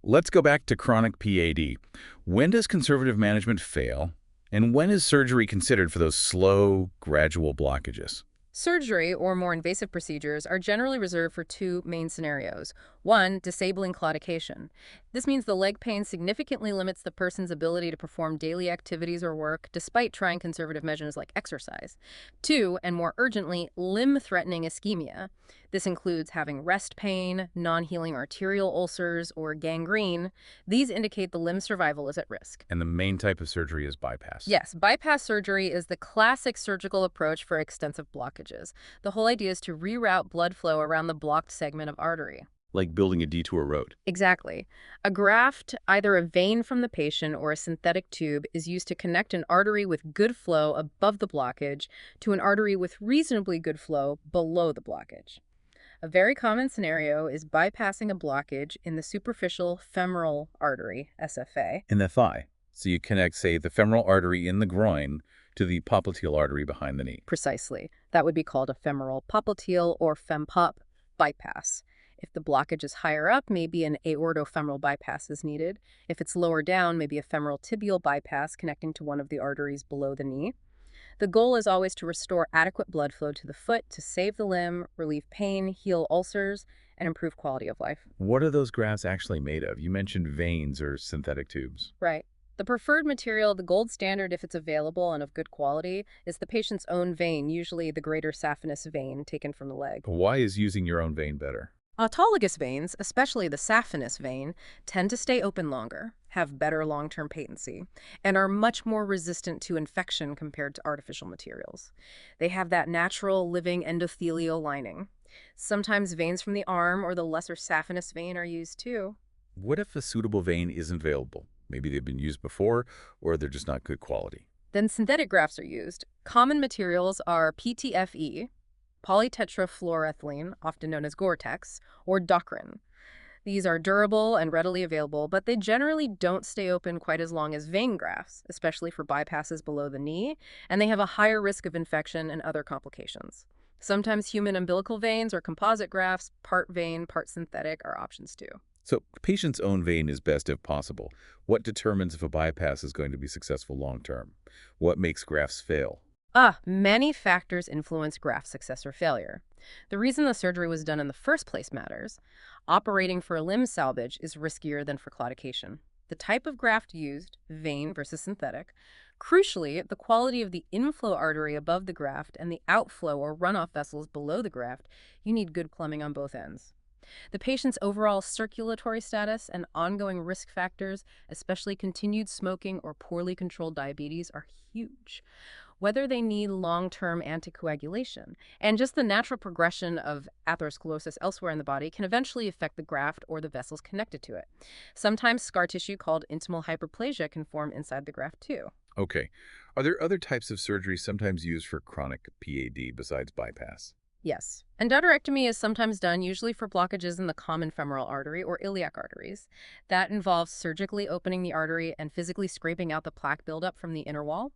Let's go back to chronic PAD. When does conservative management fail, and when is surgery considered for those slow, gradual blockages? Surgery, or more invasive procedures, are generally reserved for two main scenarios. One, disabling claudication. This means the leg pain significantly limits the person's ability to perform daily activities or work, despite trying conservative measures like exercise. Two, and more urgently, limb-threatening ischemia. This includes having rest pain, non-healing arterial ulcers, or gangrene. These indicate the limb survival is at risk. And the main type of surgery is bypass. Yes, bypass surgery is the classic surgical approach for extensive blockages. The whole idea is to reroute blood flow around the blocked segment of artery. Like building a detour road. Exactly. A graft, either a vein from the patient or a synthetic tube, is used to connect an artery with good flow above the blockage to an artery with reasonably good flow below the blockage. A very common scenario is bypassing a blockage in the superficial femoral artery, SFA. In the thigh. So you connect, say, the femoral artery in the groin to the popliteal artery behind the knee. Precisely. That would be called a femoral popliteal or fempop bypass. If the blockage is higher up, maybe an aortofemoral bypass is needed. If it's lower down, maybe a femoral tibial bypass connecting to one of the arteries below the knee. The goal is always to restore adequate blood flow to the foot to save the limb, relieve pain, heal ulcers, and improve quality of life. What are those grafts actually made of? You mentioned veins or synthetic tubes. Right. The preferred material, the gold standard if it's available and of good quality, is the patient's own vein, usually the greater saphenous vein taken from the leg. Why is using your own vein better? Autologous veins, especially the saphenous vein, tend to stay open longer, have better long-term patency, and are much more resistant to infection compared to artificial materials. They have that natural living endothelial lining. Sometimes veins from the arm or the lesser saphenous vein are used too. What if a suitable vein isn't available? Maybe they've been used before, or they're just not good quality. Then synthetic grafts are used. Common materials are PTFE, polytetrafluoroethylene, often known as Gore-Tex, or Docrin. These are durable and readily available, but they generally don't stay open quite as long as vein grafts, especially for bypasses below the knee, and they have a higher risk of infection and other complications. Sometimes human umbilical veins or composite grafts, part vein, part synthetic, are options too. So the patient's own vein is best if possible. What determines if a bypass is going to be successful long term? What makes grafts fail? Many factors influence graft success or failure. The reason the surgery was done in the first place matters. Operating for a limb salvage is riskier than for claudication. The type of graft used, vein versus synthetic. Crucially, the quality of the inflow artery above the graft and the outflow or runoff vessels below the graft. You need good plumbing on both ends. The patient's overall circulatory status and ongoing risk factors, especially continued smoking or poorly controlled diabetes, are huge. Whether they need long-term anticoagulation, and just the natural progression of atherosclerosis elsewhere in the body can eventually affect the graft or the vessels connected to it. Sometimes scar tissue called intimal hyperplasia can form inside the graft too. Okay. Are there other types of surgery sometimes used for chronic PAD besides bypass? Yes. Endarterectomy is sometimes done usually for blockages in the common femoral artery or iliac arteries. That involves surgically opening the artery and physically scraping out the plaque buildup from the inner wall.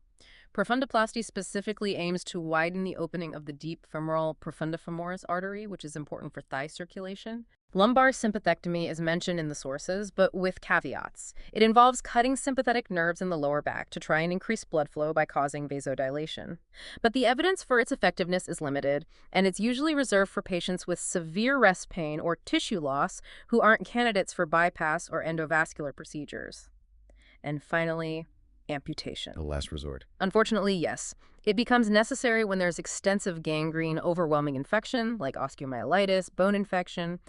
Profundoplasty specifically aims to widen the opening of the deep femoral profundifemoris artery, which is important for thigh circulation. Lumbar sympathectomy is mentioned in the sources, but with caveats. It involves cutting sympathetic nerves in the lower back to try and increase blood flow by causing vasodilation. But the evidence for its effectiveness is limited, and it's usually reserved for patients with severe rest pain or tissue loss who aren't candidates for bypass or endovascular procedures. And finally, amputation. The last resort. Unfortunately, yes. It becomes necessary when there's extensive gangrene, overwhelming infection, like osteomyelitis, bone infection,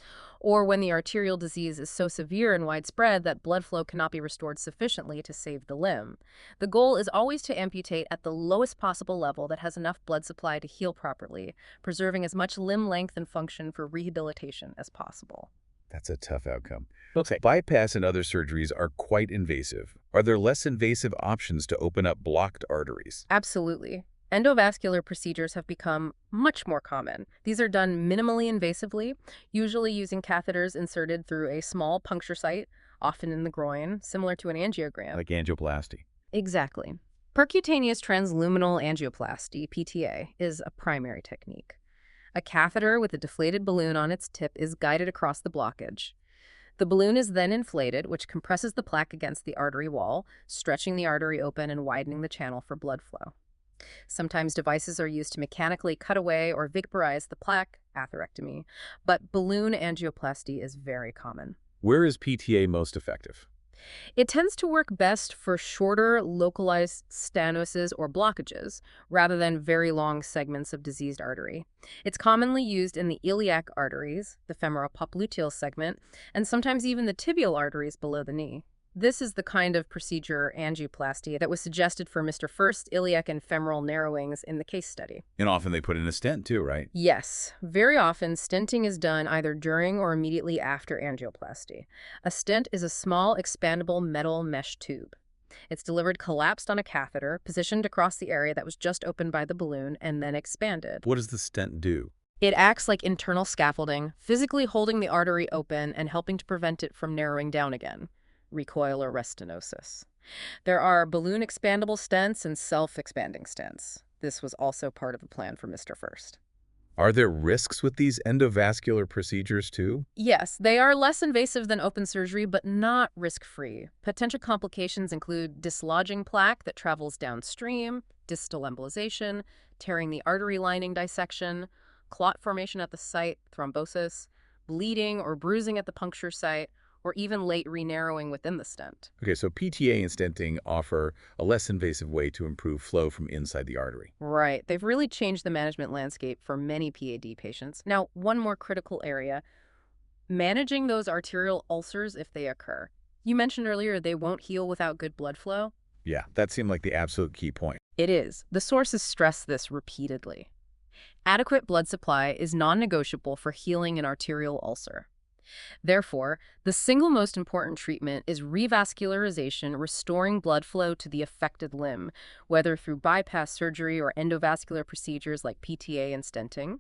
or when the arterial disease is so severe and widespread that blood flow cannot be restored sufficiently to save the limb. The goal is always to amputate at the lowest possible level that has enough blood supply to heal properly, preserving as much limb length and function for rehabilitation as possible. That's a tough outcome. Okay. Bypass and other surgeries are quite invasive. Are there less invasive options to open up blocked arteries? Absolutely. Endovascular procedures have become much more common. These are done minimally invasively, usually using catheters inserted through a small puncture site, often in the groin, similar to an angiogram. Like angioplasty. Exactly. Percutaneous transluminal angioplasty, PTA, is a primary technique. A catheter with a deflated balloon on its tip is guided across the blockage. The balloon is then inflated, which compresses the plaque against the artery wall, stretching the artery open and widening the channel for blood flow. Sometimes devices are used to mechanically cut away or vaporize the plaque, atherectomy, but balloon angioplasty is very common. Where is PTA most effective? It tends to work best for shorter, localized stenoses or blockages, rather than very long segments of diseased artery. It's commonly used in the iliac arteries, the femoral-popliteal segment, and sometimes even the tibial arteries below the knee. This is the kind of procedure, angioplasty, that was suggested for Mr. First iliac and femoral narrowings in the case study. And often they put in a stent too, right? Yes, very often stenting is done either during or immediately after angioplasty. A stent is a small, expandable metal mesh tube. It's delivered collapsed on a catheter, positioned across the area that was just opened by the balloon, and then expanded. What does the stent do? It acts like internal scaffolding, physically holding the artery open and helping to prevent it from narrowing down again. Recoil or restenosis. There are balloon expandable stents and self-expanding stents. This was also part of the plan for Mr. First. Are there risks with these endovascular procedures too? Yes, they are less invasive than open surgery, but not risk-free. Potential complications include dislodging plaque that travels downstream, distal embolization, tearing the artery lining dissection, clot formation at the site, thrombosis, bleeding or bruising at the puncture site, or even late re-narrowing within the stent. Okay, so PTA and stenting offer a less invasive way to improve flow from inside the artery. Right. They've really changed the management landscape for many PAD patients. Now, one more critical area, managing those arterial ulcers if they occur. You mentioned earlier they won't heal without good blood flow. Yeah, that seemed like the absolute key point. It is. The sources stress this repeatedly. Adequate blood supply is non-negotiable for healing an arterial ulcer. Therefore, the single most important treatment is revascularization, restoring blood flow to the affected limb, whether through bypass surgery or endovascular procedures like PTA and stenting.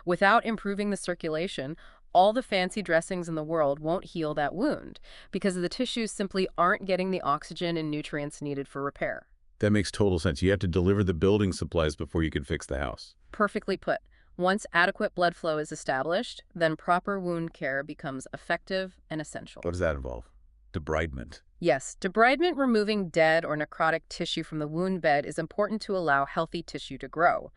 Without improving the circulation, all the fancy dressings in the world won't heal that wound because the tissues simply aren't getting the oxygen and nutrients needed for repair. That makes total sense. You have to deliver the building supplies before you can fix the house. Perfectly put. Once adequate blood flow is established, then proper wound care becomes effective and essential. What does that involve? Debridement. Yes, debridement, removing dead or necrotic tissue from the wound bed, is important to allow healthy tissue to grow.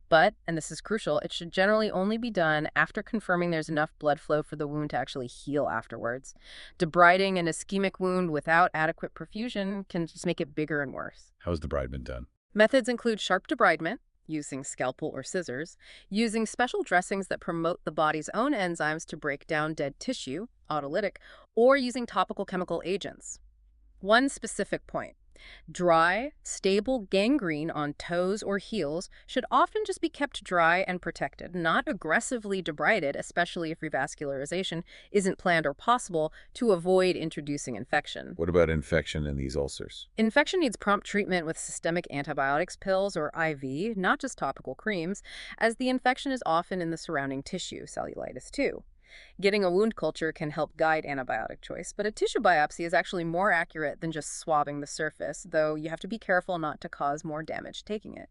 But, and this is crucial, it should generally only be done after confirming there's enough blood flow for the wound to actually heal afterwards. Debriding an ischemic wound without adequate perfusion can just make it bigger and worse. How is debridement done? Methods include sharp debridement, using scalpel or scissors, using special dressings that promote the body's own enzymes to break down dead tissue, autolytic, or using topical chemical agents. One specific point: dry, stable gangrene on toes or heels should often just be kept dry and protected, not aggressively debrided, especially if revascularization isn't planned or possible, to avoid introducing infection. What about infection in these ulcers? Infection needs prompt treatment with systemic antibiotics, pills, or IV, not just topical creams, as the infection is often in the surrounding tissue, cellulitis too. Getting a wound culture can help guide antibiotic choice, but a tissue biopsy is actually more accurate than just swabbing the surface, though you have to be careful not to cause more damage taking it.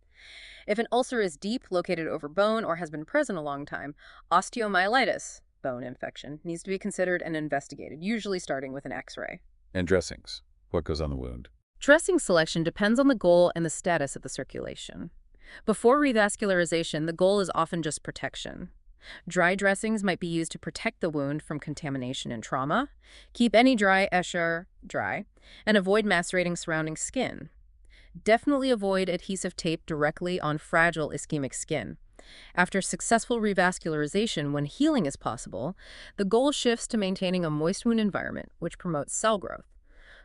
If an ulcer is deep, located over bone, or has been present a long time, osteomyelitis, bone infection, needs to be considered and investigated, usually starting with an X-ray. And dressings. What goes on the wound? Dressing selection depends on the goal and the status of the circulation. Before revascularization, the goal is often just protection. Dry dressings might be used to protect the wound from contamination and trauma, keep any dry eschar dry, and avoid macerating surrounding skin. Definitely avoid adhesive tape directly on fragile ischemic skin. After successful revascularization, when healing is possible, the goal shifts to maintaining a moist wound environment, which promotes cell growth.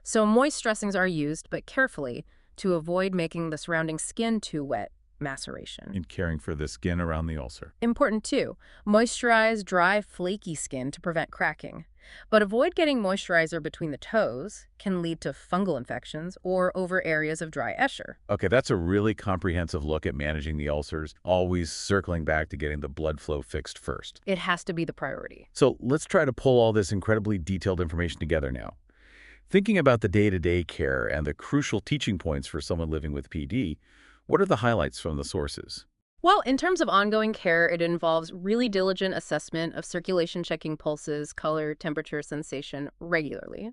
So moist dressings are used, but carefully, to avoid making the surrounding skin too wet. Maceration. In caring for the skin around the ulcer. Important too. Moisturize dry, flaky skin to prevent cracking. But avoid getting moisturizer between the toes, can lead to fungal infections, or over areas of dry eschar. Okay, that's a really comprehensive look at managing the ulcers, always circling back to getting the blood flow fixed first. It has to be the priority. So let's try to pull all this incredibly detailed information together now. Thinking about the day-to-day care and the crucial teaching points for someone living with PD, what are the highlights from the sources? Well, in terms of ongoing care, it involves really diligent assessment of circulation, checking pulses, color, temperature, sensation regularly.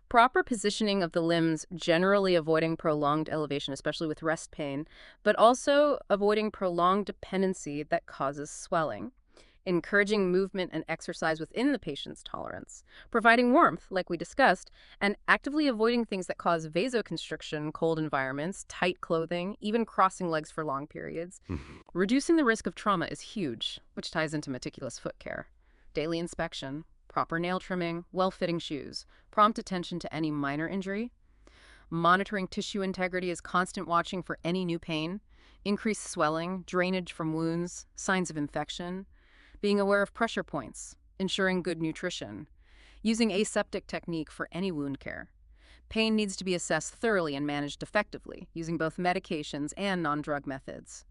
Proper positioning of the limbs, generally avoiding prolonged elevation, especially with rest pain, but also avoiding prolonged dependency that causes swelling. Encouraging movement and exercise within the patient's tolerance, providing warmth, like we discussed, and actively avoiding things that cause vasoconstriction, cold environments, tight clothing, even crossing legs for long periods. Reducing the risk of trauma is huge, which ties into meticulous foot care. Daily inspection, proper nail trimming, well-fitting shoes, prompt attention to any minor injury. Monitoring tissue integrity is constant watching for any new pain, increased swelling, drainage from wounds, signs of infection. Being aware of pressure points, ensuring good nutrition, using aseptic technique for any wound care. Pain needs to be assessed thoroughly and managed effectively, using both medications and non-drug methods.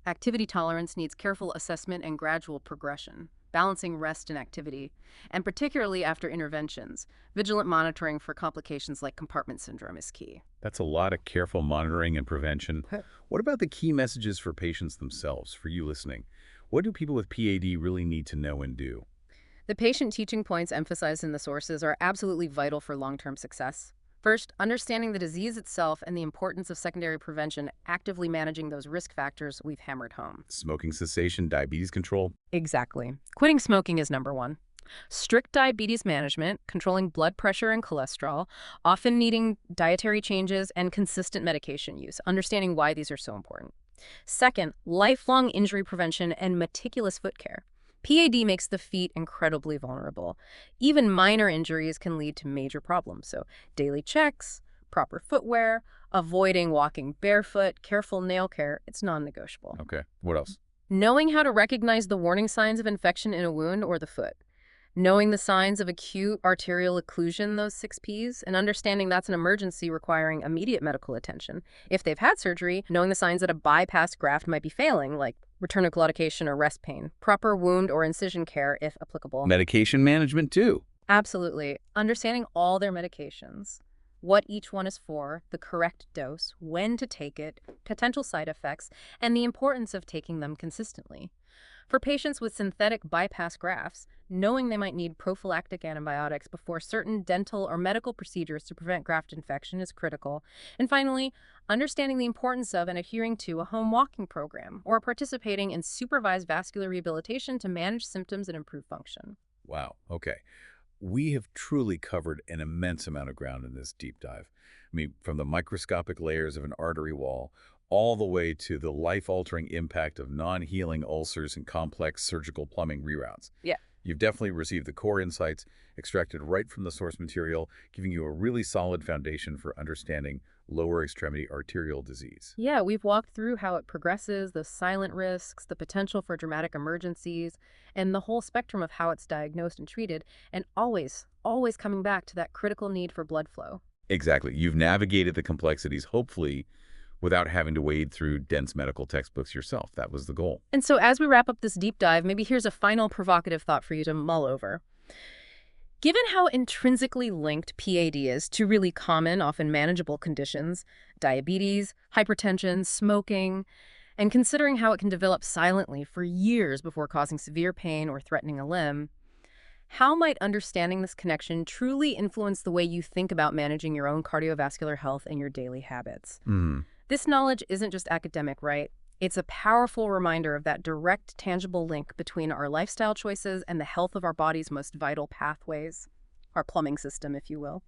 Activity tolerance needs careful assessment and gradual progression, balancing rest and activity, and particularly after interventions, vigilant monitoring for complications like compartment syndrome is key. That's a lot of careful monitoring and prevention. What about the key messages for patients themselves, for you listening? What do people with PAD really need to know and do? The patient teaching points emphasized in the sources are absolutely vital for long-term success. First, understanding the disease itself and the importance of secondary prevention, actively managing those risk factors we've hammered home. Smoking cessation, diabetes control. Exactly. Quitting smoking is number one. Strict diabetes management, controlling blood pressure and cholesterol, often needing dietary changes and consistent medication use, understanding why these are so important. Second, lifelong injury prevention and meticulous foot care. PAD makes the feet incredibly vulnerable. Even minor injuries can lead to major problems, so daily checks, proper footwear, avoiding walking barefoot, careful nail care, it's non-negotiable. Okay, what else? Knowing how to recognize the warning signs of infection in a wound or the foot. Knowing the signs of acute arterial occlusion, those 6Ps, and understanding that's an emergency requiring immediate medical attention. If they've had surgery, knowing the signs that a bypass graft might be failing, like return of claudication or rest pain. Proper wound or incision care, if applicable. Medication management, too. Absolutely. Understanding all their medications, what each one is for, the correct dose, when to take it, potential side effects, and the importance of taking them consistently. For patients with synthetic bypass grafts, knowing they might need prophylactic antibiotics before certain dental or medical procedures to prevent graft infection is critical. And finally, understanding the importance of and adhering to a home walking program or participating in supervised vascular rehabilitation to manage symptoms and improve function. Wow. Okay. We have truly covered an immense amount of ground in this deep dive. I mean, from the microscopic layers of an artery wall all the way to the life-altering impact of non-healing ulcers and complex surgical plumbing reroutes. Yeah. You've definitely received the core insights extracted right from the source material, giving you a really solid foundation for understanding lower extremity arterial disease. Yeah, we've walked through how it progresses, the silent risks, the potential for dramatic emergencies, and the whole spectrum of how it's diagnosed and treated, and always coming back to that critical need for blood flow. Exactly. You've navigated the complexities, hopefully, without having to wade through dense medical textbooks yourself. That was the goal. And so as we wrap up this deep dive, maybe here's a final provocative thought for you to mull over. Given how intrinsically linked PAD is to really common, often manageable conditions, diabetes, hypertension, smoking, and considering how it can develop silently for years before causing severe pain or threatening a limb, how might understanding this connection truly influence the way you think about managing your own cardiovascular health and your daily habits? This knowledge isn't just academic, right? It's a powerful reminder of that direct, tangible link between our lifestyle choices and the health of our body's most vital pathways, our plumbing system, if you will.